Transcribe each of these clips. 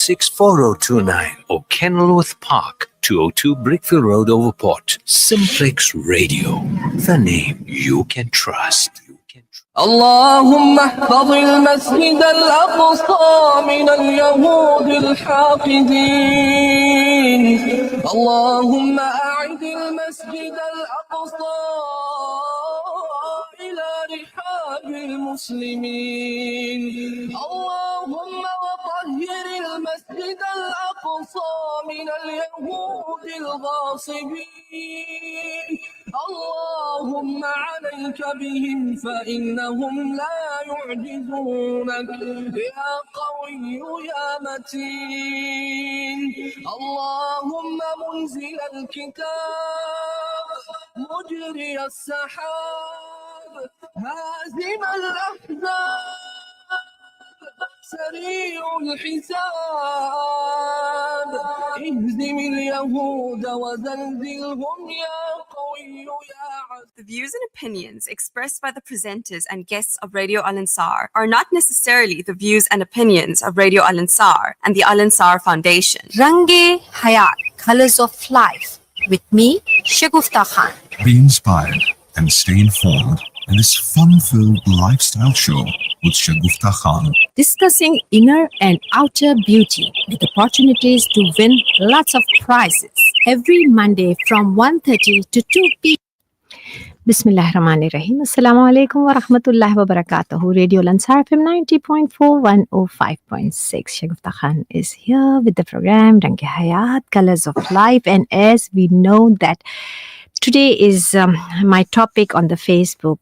64029 or Kenilworth Park, 202 Brickfield Road, Overport. Simplex Radio, the name you can trust. اللهم احفظ المسجد الأقصى من اليهود الحاقدين. اللهم أعد المسجد الأقصى إلى رحاب المسلمين. اللهم وطهر المسجد الأقصى من اليهود الغاصبين. اللهم عليك بهم فإنهم لا يعجزونك يا قوي يا متين. اللهم منزل الكتاب مجري السحاب هازم الأحزاب سريع الحساب اهزم اليهود وزلزلهم يا قوي يا عزيز. The views and opinions expressed by the presenters and guests of Radio Al Ansar are not necessarily the views and opinions of Radio Al Ansar and the Al Ansar Foundation. Range Hayaat, Colors of Life, with me, Shagufta Khan. Be inspired and stay informed in this fun-filled lifestyle show with Shagufta Khan. Discussing inner and outer beauty with opportunities to win lots of prizes every Monday from 1:30 to 2 p.m. Bismillahirrahmanirrahim. Assalamu alaikum wa rahmatullahi wa barakatuhu. Radio Al Ansar FM 90.4, 105.6. Shagufta Khan is here with the program Range Hayaat, Colors of Life. And as we know that today is my topic on the Facebook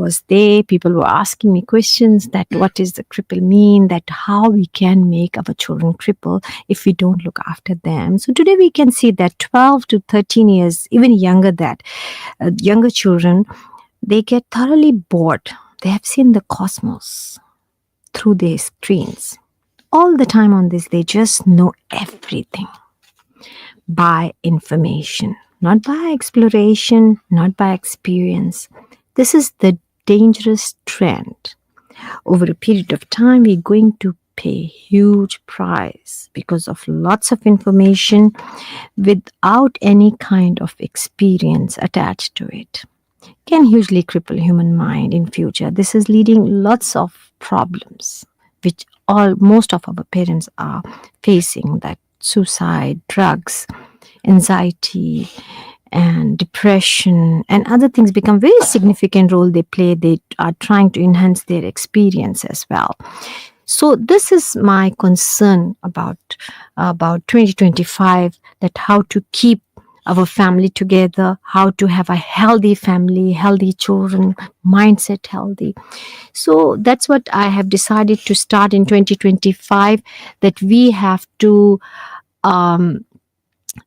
was there. People were asking me questions that what does the cripple mean, that how we can make our children cripple if we don't look after them. So today we can see that 12 to 13 years, even younger that, younger children, they get thoroughly bored. They have seen the cosmos through their screens. All the time on this, they just know everything by information. Not by exploration, not by experience. This is the dangerous trend. Over a period of time, we're going to pay huge price because of lots of information without any kind of experience attached to it. Can hugely cripple human mind in future. This is leading lots of problems, which most of our parents are facing, that suicide, drugs, anxiety and depression and other things become very significant role they play. They are trying to enhance their experience as well. So this is my concern about 2025, that how to keep our family together, how to have a healthy family, healthy children, mindset healthy. So that's what I have decided to start in 2025, that we have to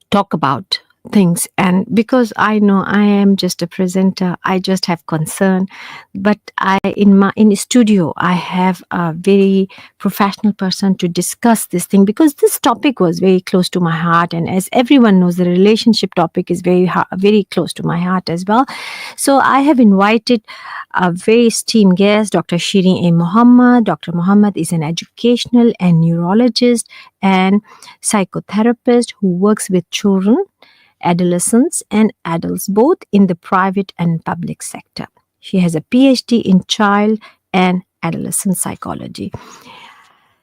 talk about things. And because I know I am just a presenter, I just have concern, but in the studio I have a very professional person to discuss this thing, because this topic was very close to my heart, and as everyone knows, the relationship topic is very close to my heart as well. So I have invited a very esteemed guest, Dr. Shireen A. Muhammad. Dr. Muhammad is an educational and neurologist and psychotherapist who works with children, adolescents and adults, both in the private and public sector. She has a PhD in child and adolescent psychology.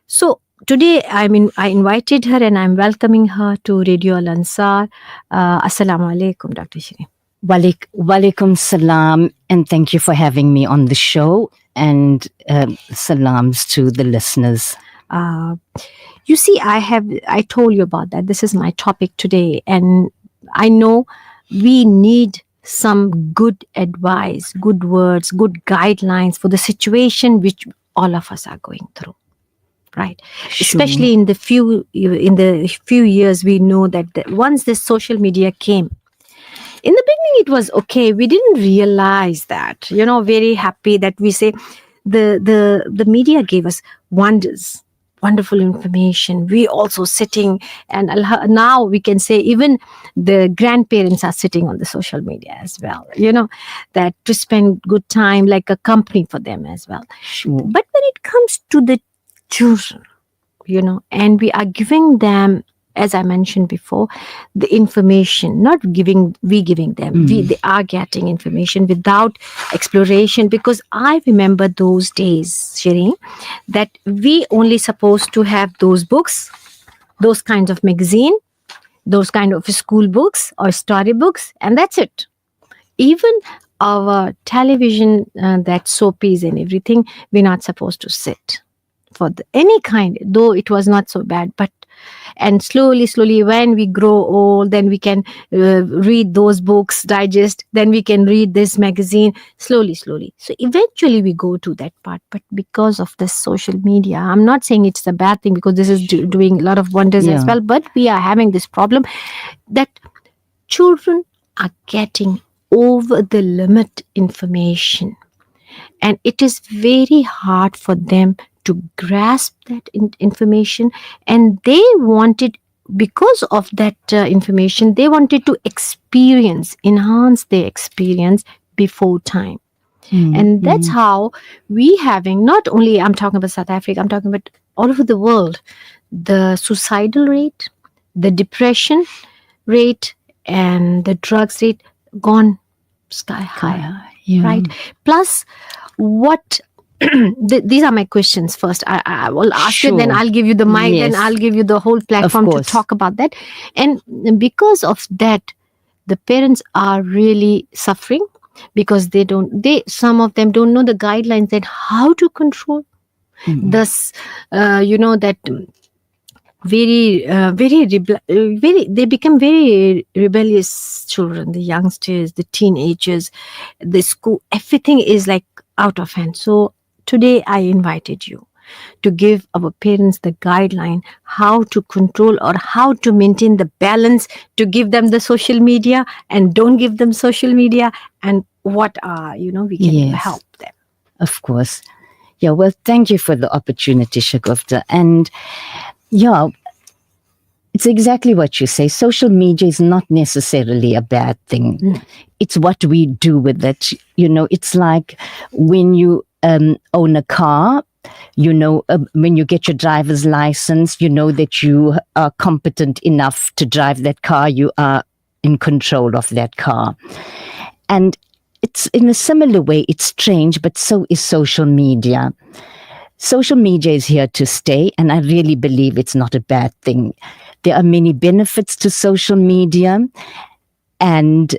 So today I invited her and I'm welcoming her to Radio Al Ansar. Assalamu alaikum, Dr. Shireen. Walaikum salam, and thank you for having me on the show, and salams to the listeners. You see, I told you about that. This is my topic today, and I know we need some good advice, good words, good guidelines for the situation which all of us are going through, right? Sure. Especially in the few years, we know that once this social media came, in the beginning it was okay. We didn't realize that, very happy that we say the media gave us wonderful information. We also sitting, and now we can say even the grandparents are sitting on the social media as well, that to spend good time, like a company for them as well. Sure. But when it comes to the children, and we are giving them, as I mentioned before, the information, not giving them. They are getting information without exploration, because I remember those days, Shireen, that we only supposed to have those books, those kinds of magazine, those kind of school books or storybooks, and that's it. Even our television, that soapies and everything, we're not supposed to sit for any kind, though it was not so bad. But and slowly, when we grow old, then we can read those books, digest, then we can read this magazine slowly. So eventually we go to that part. But because of the social media, I'm not saying it's a bad thing, because this is doing a lot of wonders as well, but we are having this problem that children are getting over the limit information, and it is very hard for them to grasp that information, and they wanted, because of that information, they wanted to enhance their experience before time. And that's how we having, not only I'm talking about South Africa, I'm talking about all over the world, the suicidal rate, the depression rate, and the drugs rate gone sky high. Right? Plus, what these are my questions. First, I will ask you, then I'll give you the mic, then I'll give you the whole platform to talk about that. And because of that, the parents are really suffering, because some of them don't know the guidelines that how to control. Thus, that they become very rebellious children, the youngsters, the teenagers, the school, everything is like out of hand. So today I invited you to give our parents the guideline how to control or how to maintain the balance, to give them the social media and don't give them social media, and what we can help them. Of course. Yeah, well, thank you for the opportunity, Shagufta. And it's exactly what you say. Social media is not necessarily a bad thing. It's what we do with it. It's like when you own a car, when you get your driver's license, you know that you are competent enough to drive that car. You are in control of that car. And it's in a similar way, it's strange, but so is social media. Social media is here to stay, and I really believe it's not a bad thing. There are many benefits to social media, and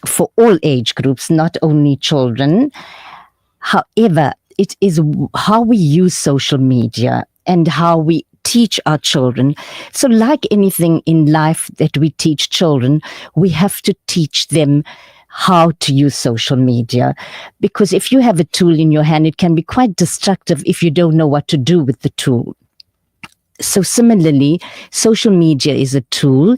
for all age groups, not only children. However, it is how we use social media and how we teach our children. So like anything in life that we teach children, we have to teach them how to use social media, because if you have a tool in your hand, it can be quite destructive if you don't know what to do with the tool. So similarly, social media is a tool,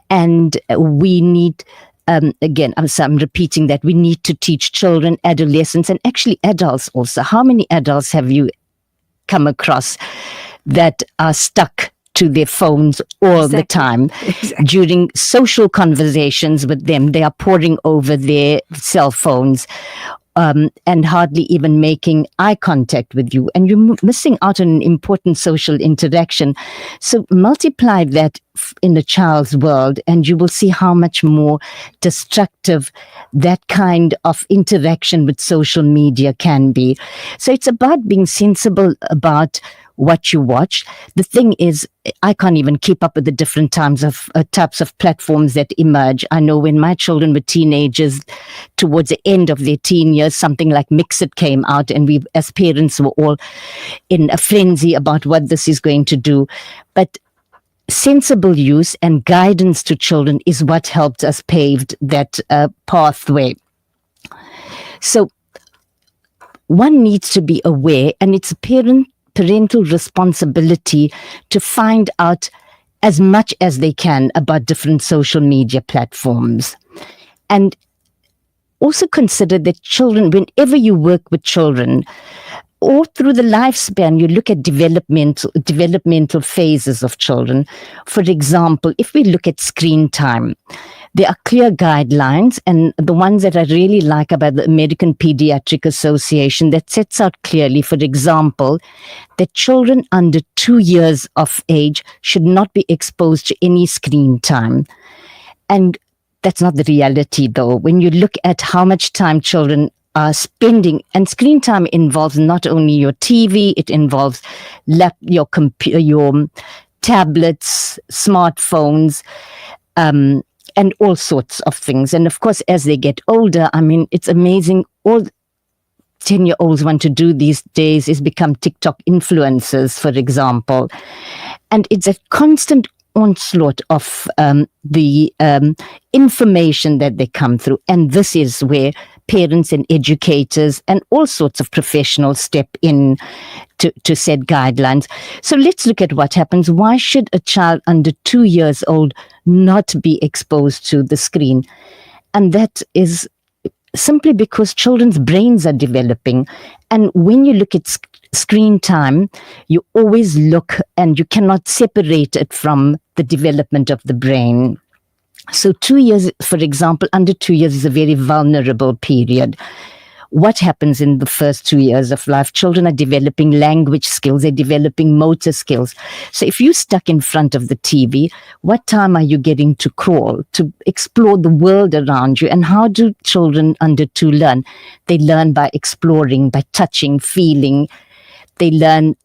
and we need, again, I'm repeating that, we need to teach children, adolescents, and actually adults also. How many adults have you come across that are stuck to their phones all the time? During social conversations with them, they are poring over their cell phones and hardly even making eye contact with you, and you're missing out on an important social interaction. So multiply that in a child's world, and you will see how much more destructive that kind of interaction with social media can be. So it's about being sensible about what you watch. The thing is, I can't even keep up with the different types of platforms that emerge. I know when my children were teenagers, towards the end of their teen years, something like Mixit came out, and we as parents were all in a frenzy about what this is going to do. But sensible use and guidance to children is what helped us pave that pathway. So one needs to be aware, and it's parental responsibility to find out as much as they can about different social media platforms. And also consider that children, whenever you work with children, all through the lifespan, you look at developmental phases of children. For example, if we look at screen time, there are clear guidelines, and the ones that I really like about the American Pediatric Association that sets out clearly, for example, that children under 2 years of age should not be exposed to any screen time. And that's not the reality, though. When you look at how much time children are spending, and screen time involves not only your TV, it involves your tablets, smartphones, and all sorts of things. And of course, as they get older, I mean, it's amazing. All 10-year-olds want to do these days is become TikTok influencers, for example. And it's a constant onslaught of the information that they come through. And this is where parents and educators and all sorts of professionals step in to set guidelines. So let's look at what happens. Why should a child under 2 years old not be exposed to the screen? And that is simply because children's brains are developing. And when you look at screen time, you always look and you cannot separate it from the development of the brain. So 2 years, for example, under 2 years is a very vulnerable period. What happens in the first 2 years of life? Children are developing language skills, they're developing motor skills. So if you're stuck in front of the TV, what time are you getting to crawl, to explore the world around you? And how do children under 2 learn? They learn by exploring, by touching, feeling. They learn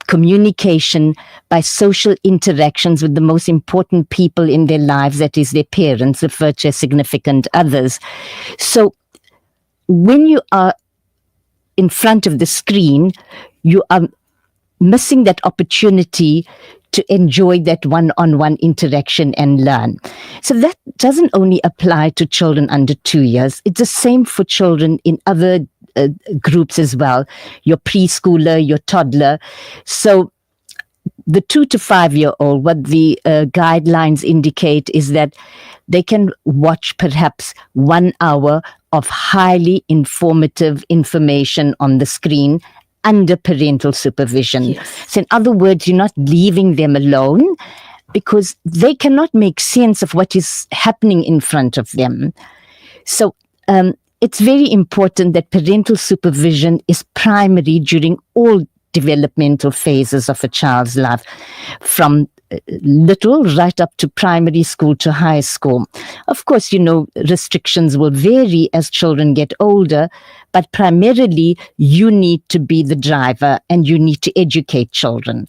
communication by social interactions with the most important people in their lives, that is their parents, referred to as significant others. So when you are in front of the screen, you are missing that opportunity to enjoy that one-on-one interaction and learn. So that doesn't only apply to children under 2 years. It's the same for children in other groups as well, your preschooler, your toddler. So the 2 to 5 year old, what the guidelines indicate is that they can watch perhaps 1 hour of highly informative information on the screen under parental supervision. Yes. So in other words, you're not leaving them alone because they cannot make sense of what is happening in front of them. So it's very important that parental supervision is primary during all developmental phases of a child's life, from little right up to primary school to high school. Of course, restrictions will vary as children get older, but primarily you need to be the driver and you need to educate children.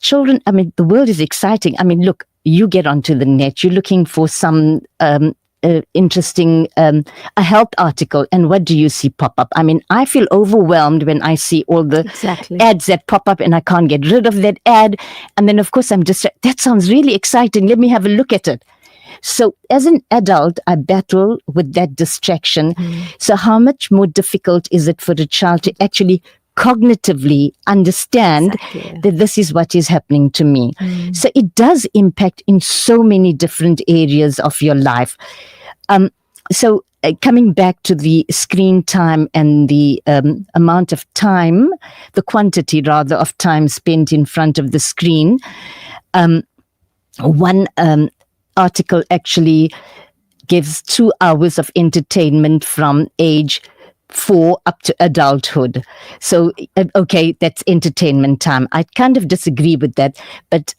Children, I mean, the world is exciting. I mean, look, you get onto the net, you're looking for some interesting a health article, and what do you see pop up? I mean, I feel overwhelmed when I see all the ads that pop up and I can't get rid of that ad. And then of course I'm just, that sounds really exciting, let me have a look at it. So as an adult, I battle with that distraction. So how much more difficult is it for a child to actually cognitively understand that this is what is happening to me? So it does impact in so many different areas of your life. So coming back to the screen time and the amount of time, the quantity rather of time spent in front of the screen, one article actually gives 2 hours of entertainment from age 4 up to adulthood. So, okay, that's entertainment time. I kind of disagree with that, but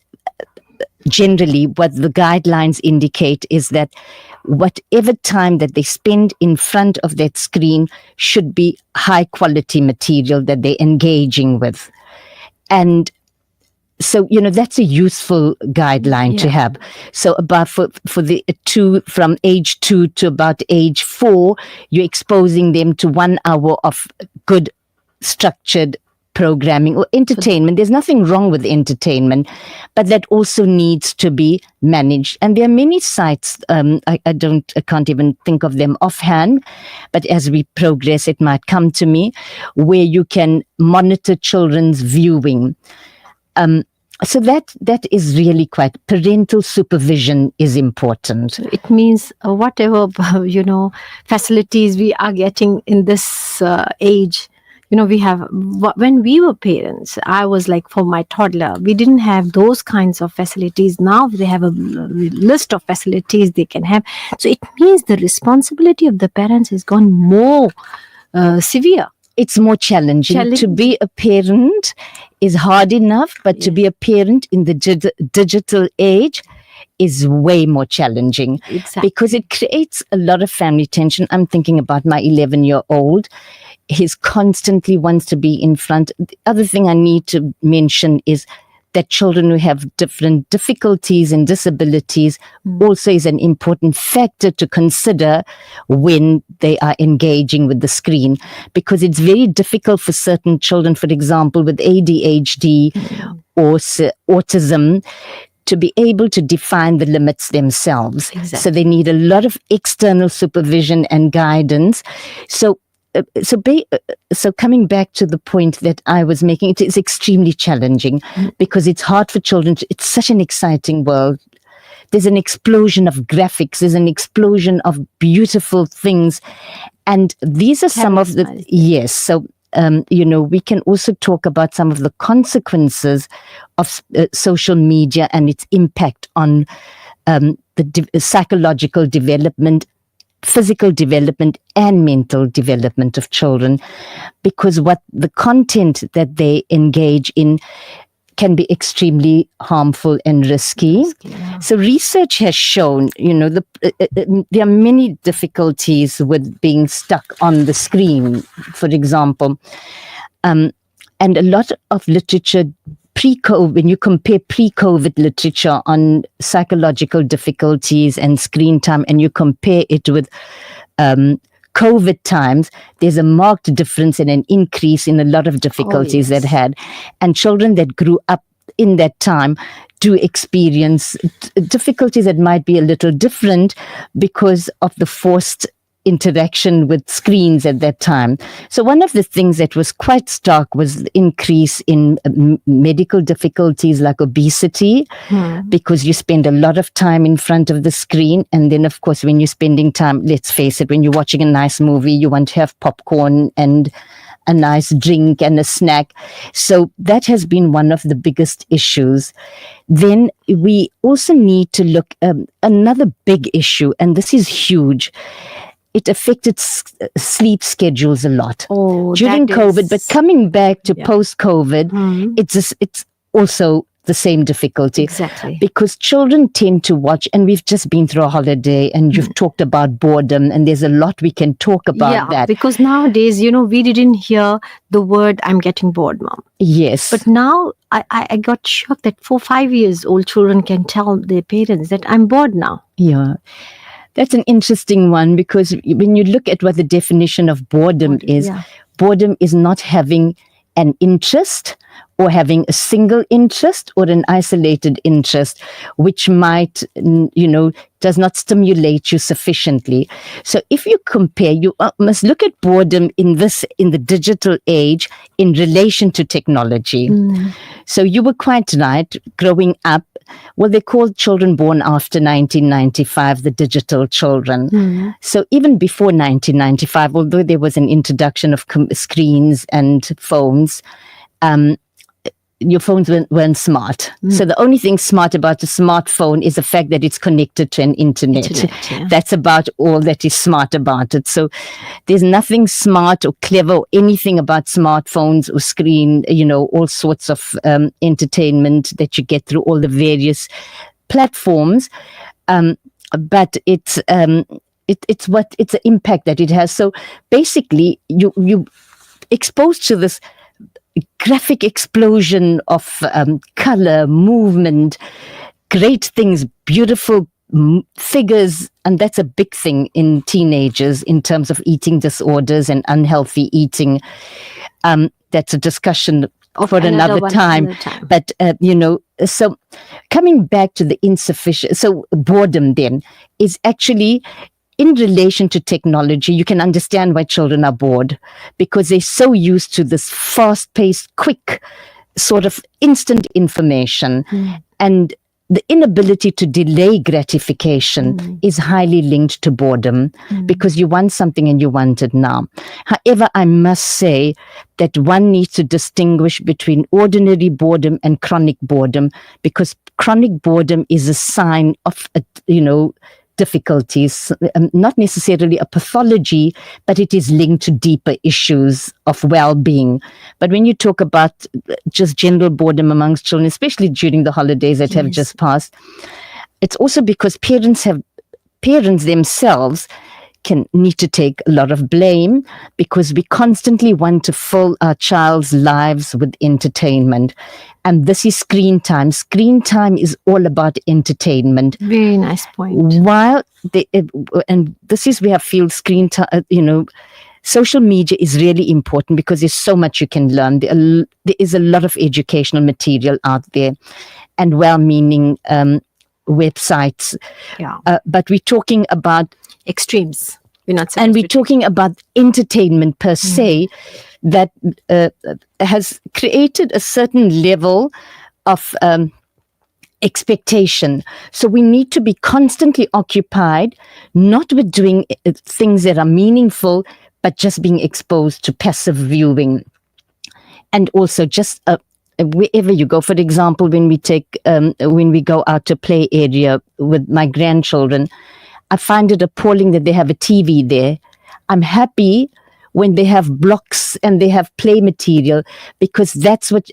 generally what the guidelines indicate is that whatever time that they spend in front of that screen should be high quality material that they're engaging with. And so, that's a useful guideline to have. So about for the from age 2 to about age 4, you're exposing them to 1 hour of good structured programming or entertainment. There's nothing wrong with entertainment, but that also needs to be managed. And there are many sites, I can't even think of them offhand, but as we progress, it might come to me, where you can monitor children's viewing. So that is really quite, parental supervision is important. It means whatever, facilities we are getting in this age, we have, when we were parents, I was like, for my toddler, we didn't have those kinds of facilities. Now they have a list of facilities they can have. So it means the responsibility of the parents has gone more severe. It's more challenging. To be a parent is hard enough, but to be a parent in the digital age is way more challenging. Exactly. Because it creates a lot of family tension. I'm thinking about my 11-year-old. He's constantly wants to be in front. The other thing I need to mention is that children who have different difficulties and disabilities also is an important factor to consider when they are engaging with the screen, because it's very difficult for certain children, for example, with ADHD or autism, to be able to define the limits themselves. Exactly. So they need a lot of external supervision and guidance. So coming back to the point that I was making, it is extremely challenging because it's hard for children. It's such an exciting world. There's an explosion of graphics. There's an explosion of beautiful things. And these are some of the, yes. So, we can also talk about some of the consequences of social media and its impact on the psychological development, physical development and mental development of children, because what the content that they engage in can be extremely harmful and risky. So research has shown, there are many difficulties with being stuck on the screen, for example, and a lot of literature pre-COVID, when you compare pre-COVID literature on psychological difficulties and screen time, and you compare it with COVID times, there's a marked difference and an increase in a lot of difficulties that had. And children that grew up in that time do experience difficulties that might be a little different because of the forced interaction with screens at that time. So one of the things that was quite stark was the increase in medical difficulties like obesity, because you spend a lot of time in front of the screen. And then, of course, when you're spending time, let's face it, when you're watching a nice movie, you want to have popcorn and a nice drink and a snack. So that has been one of the biggest issues. Then we also need to look at another big issue, and this is huge. It affected sleep schedules a lot during COVID, but coming back to post-COVID, it's also the same difficulty. Exactly. Because children tend to watch, and we've just been through a holiday, and you've talked about boredom, and there's a lot we can talk about that. Because nowadays, we didn't hear the word, I'm getting bored, mom. Yes. But now I got shocked that 4-5 years old children can tell their parents that I'm bored now. Yeah. That's an interesting one, because when you look at what the definition of boredom is, boredom is not having an interest or having a single interest or an isolated interest, which might, does not stimulate you sufficiently. So if you compare, you must look at boredom in the digital age in relation to technology. So you were quite right, growing up. Well, they called children born after 1995 the digital children. So even before 1995, although there was an introduction of screens and phones, your phones weren't smart. So the only thing smart about a smartphone is the fact that it's connected to an internet. That's about all that is smart about it. So there's nothing smart or clever or anything about smartphones or screen, all sorts of entertainment that you get through all the various platforms. But it's the impact that it has. So basically you exposed to this graphic explosion of color, movement, great things, beautiful figures, and that's a big thing in teenagers in terms of eating disorders and unhealthy eating. That's a discussion for another time. But, so coming back to the insufficient, so boredom then is actually in relation to technology. You can understand why children are bored, because they're so used to this fast-paced, quick, sort of instant information. And the inability to delay gratification is highly linked to boredom, because you want something and you want it now. However, I must say that one needs to distinguish between ordinary boredom and chronic boredom, because chronic boredom is a sign of, difficulties, not necessarily a pathology, but it is linked to deeper issues of well-being. But when you talk about just general boredom amongst children, especially during the holidays that have just passed, it's also because parents themselves can need to take a lot of blame, because we constantly want to fill our child's lives with entertainment. And this is screen time. Screen time is all about entertainment. Very nice point. While and this is where I feel screen time, social media is really important, because there's so much you can learn. There is a lot of educational material out there, and well-meaning websites. Yeah. But we're talking about Extremes. we're talking about entertainment per se, that has created a certain level of expectation. So we need to be constantly occupied, not with doing things that are meaningful, but just being exposed to passive viewing. And also just wherever you go, for example, when we go out to play area with my grandchildren, I find it appalling that they have a TV there. I'm happy when they have blocks and they have play material, because that's what,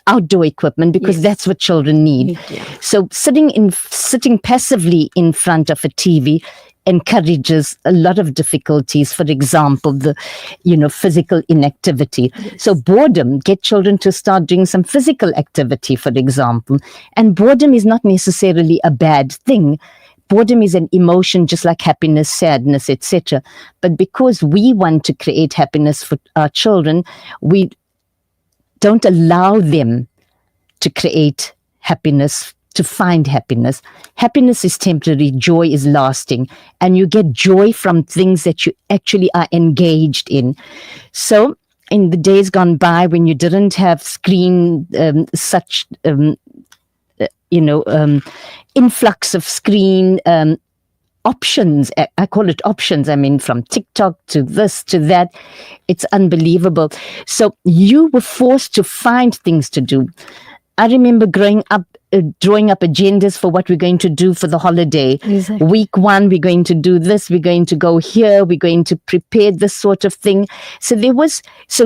outdoor equipment, because that's what children need. So sitting passively in front of a TV encourages a lot of difficulties. For example, the physical inactivity. So boredom, get children to start doing some physical activity, for example. And boredom is not necessarily a bad thing. Boredom is an emotion, just like happiness, sadness, etc. But because we want to create happiness for our children, we don't allow them to create happiness, to find happiness. Happiness is temporary, joy is lasting, and you get joy from things that you actually are engaged in. So in the days gone by, when you didn't have screen, influx of screen options. I call it options. I mean, from TikTok to this to that, it's unbelievable. So you were forced to find things to do. I remember growing up, drawing up agendas for what we're going to do for the holiday. Exactly. Week 1, we're going to do this, we're going to go here, we're going to prepare this sort of thing. So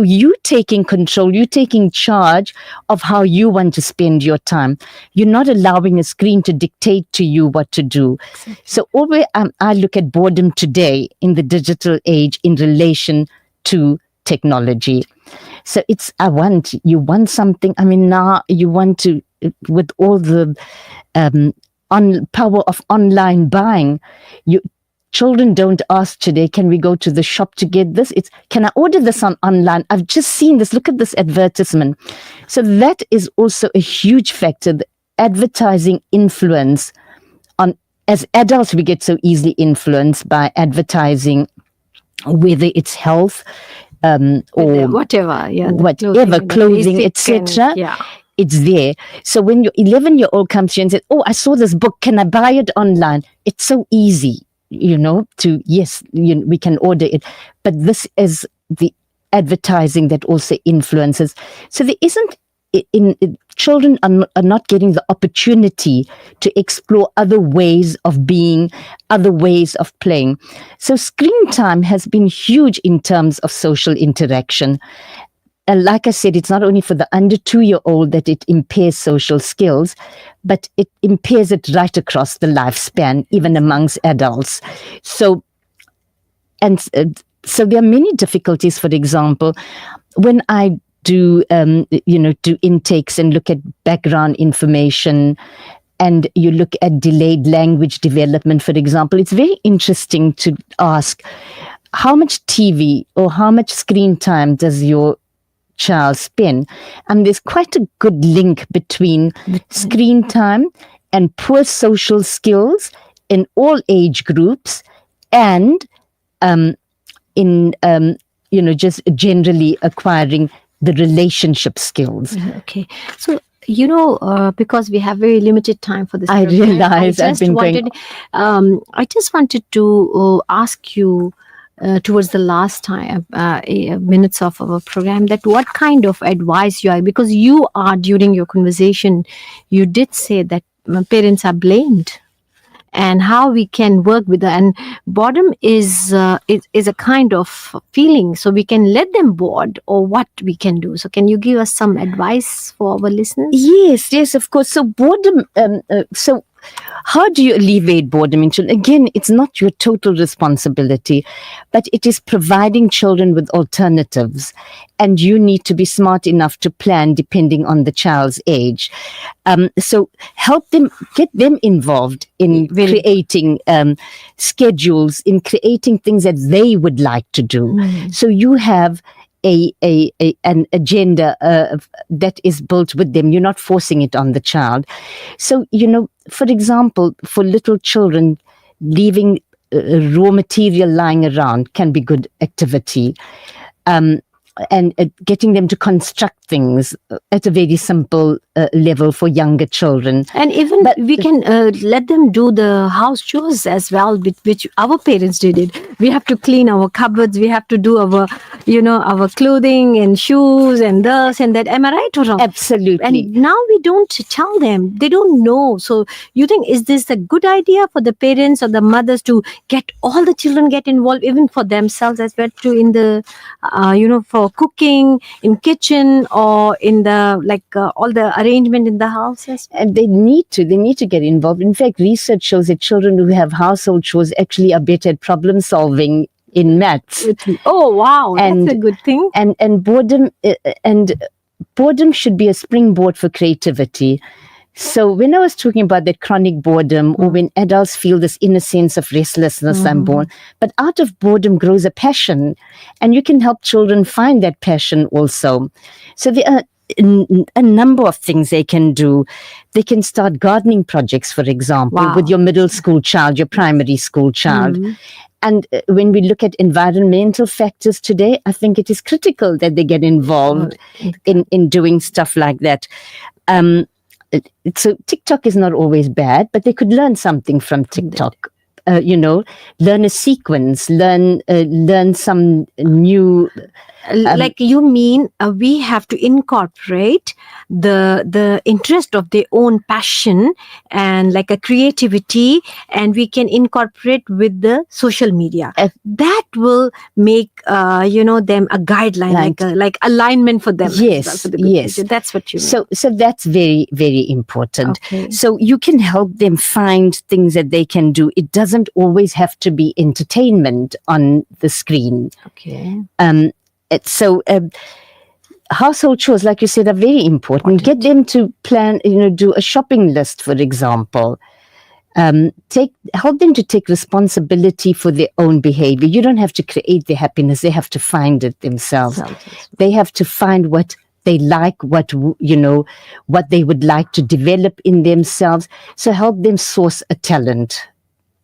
you taking control, you taking charge of how you want to spend your time. You're not allowing a screen to dictate to you what to do. Exactly. So always, I look at boredom today in the digital age in relation to technology. So you want something. I mean, now you want to, with all the power of online buying, children don't ask today, can we go to the shop to get this? It's, can I order this online? I've just seen this. Look at this advertisement. So that is also a huge factor. The advertising influence on, as adults, we get so easily influenced by advertising, whether it's health, or whatever, clothing, etc. It's there. So when your 11-year-old comes to you and says, "Oh, I saw this book. Can I buy it online?" It's so easy, we can order it. But this is the advertising that also influences. So there isn't. Children are not getting the opportunity to explore other ways of being, other ways of playing. So screen time has been huge in terms of social interaction. And like I said, it's not only for the under 2-year-old that it impairs social skills, but it impairs it right across the lifespan, even amongst adults. So there are many difficulties. For example, when I do intakes and look at background information, and you look at delayed language development, for example, it's very interesting to ask, how much TV or how much screen time does your child spend? And there's quite a good link between screen time and poor social skills in all age groups, and just generally acquiring the relationship skills. Okay. So because we have very limited time for this I program, realize I've been going. I just wanted to ask you towards the last time minutes of our program, that what kind of advice you are, because you are, during your conversation you did say that parents are blamed, and how we can work with that. And boredom is a kind of feeling, so we can let them bored, or what we can do. So can you give us some advice for our listeners? Yes, of course. So boredom. So how do you alleviate boredom in children? Again, it's not your total responsibility, but it is providing children with alternatives. And you need to be smart enough to plan depending on the child's age. So help them, get them involved in creating schedules, in creating things that they would like to do. So you have an agenda that is built with them. You're not forcing it on the child. So, for example, for little children, leaving raw material lying around can be good activity. And getting them to construct things at a very simple level for younger children. And even we can let them do the house chores as well, which our parents did it. We have to clean our cupboards. We have to do our, our clothing and shoes and this and that. Am I right or wrong? Absolutely. And now we don't tell them. They don't know. So you think, is this a good idea for the parents or the mothers to get all the children get involved, even for themselves as well, to in the, for cooking in kitchen, or in the all the arrangement in the houses? And they need to get involved. In fact, research shows that children who have household chores actually are better at problem solving in maths. Oh wow, that's a good thing. And boredom should be a springboard for creativity. So when I was talking about that chronic boredom, or when adults feel this inner sense of restlessness, I'm bored, but out of boredom grows a passion, and you can help children find that passion also. So there are a number of things they can do. They can start gardening projects, for example, with your middle school child, your primary school child. And when we look at environmental factors today, I think it is critical that they get involved in doing stuff like that. So TikTok is not always bad, but they could learn something from TikTok. Learn a sequence, learn some new. Like you mean we have to incorporate the interest of their own passion and like a creativity, and we can incorporate with the social media. That will make them a guideline, like alignment for them. Yes, yes. That's what you mean. So that's very, very important. Okay. So you can help them find things that they can do. It doesn't always have to be entertainment on the screen. Okay. Household chores, like you said, are very important. Get them to plan, do a shopping list, for example. Help them to take responsibility for their own behavior. You don't have to create their happiness. They have to find it themselves. They have to find what they like, what they would like to develop in themselves. So help them source a talent.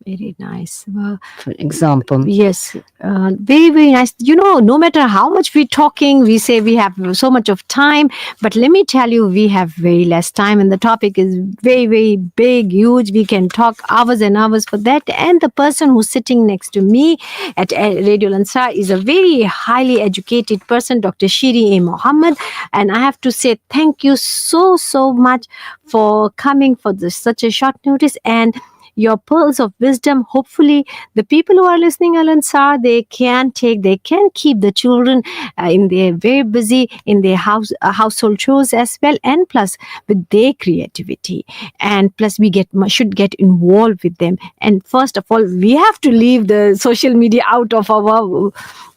Very nice. Well, for example. Yes. Very, very nice. No matter how much we're talking, we say we have so much of time, but let me tell you, we have very less time, and the topic is very, very big, huge. We can talk hours and hours for that. And the person who's sitting next to me at Radio Lansar is a very highly educated person, Dr. Shiri A. Mohammed. And I have to say thank you so, so much for coming for such a short notice, and your pearls of wisdom. Hopefully the people who are listening, Al-Ansar, they can keep the children in their very busy in their household chores as well, and plus with their creativity, and plus we should get involved with them. And first of all, we have to leave the social media out of our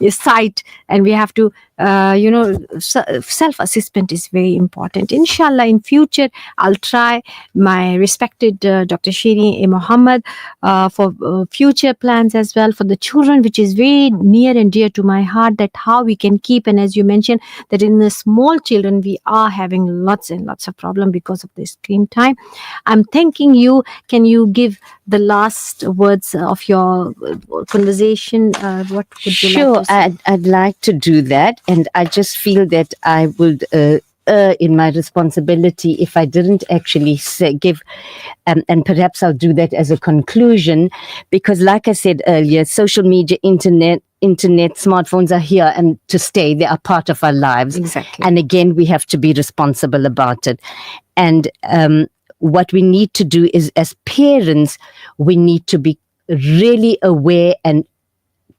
site, and we have to self-assessment is very important. Inshallah, in future, I'll try, my respected Dr. Shiri A. Mohammed, for future plans as well for the children, which is very near and dear to my heart, that how we can keep. And as you mentioned, that in the small children, we are having lots and lots of problems because of the screen time. I'm thanking you. Can you give the last words of your conversation? What would you like to say? I'd like to do that. And I just feel that I would err in my responsibility if I didn't actually give, and perhaps I'll do that as a conclusion, because like I said earlier, social media, internet, smartphones are here and to stay. They are part of our lives. Exactly. And again, we have to be responsible about it. And what we need to do is, as parents, we need to be really aware and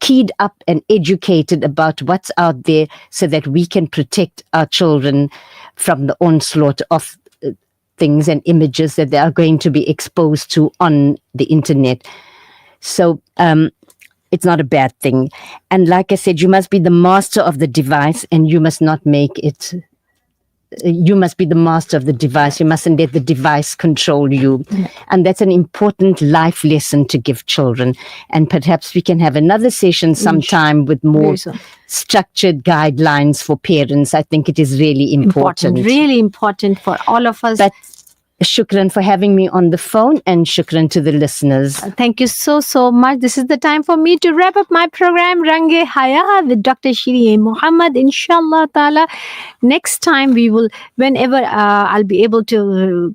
keyed up and educated about what's out there so that we can protect our children from the onslaught of things and images that they are going to be exposed to on the internet. So it's not a bad thing. And like I said, you must be the master of the device, and you must not make it. You must be the master of the device. You mustn't let the device control you. And that's an important life lesson to give children. And perhaps we can have another session sometime with more structured guidelines for parents. I think it is really important. Really important for all of us. But shukran for having me on the phone, and shukran to the listeners. Thank you so much. This is the time for me to wrap up my program, Range Hayaat, with Dr. Shiri Muhammad. Inshallah ta'ala, next time we will, whenever I'll be able to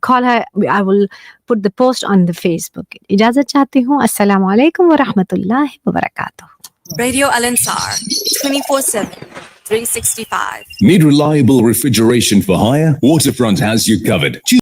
call her, I will put the post on the Facebook. Ijazat chahti hu. Assalamu alaikum wa rahmatullahi wa barakatuh. Radio Al Ansar, 24/7, 365. Need reliable refrigeration for hire? Waterfront has you covered.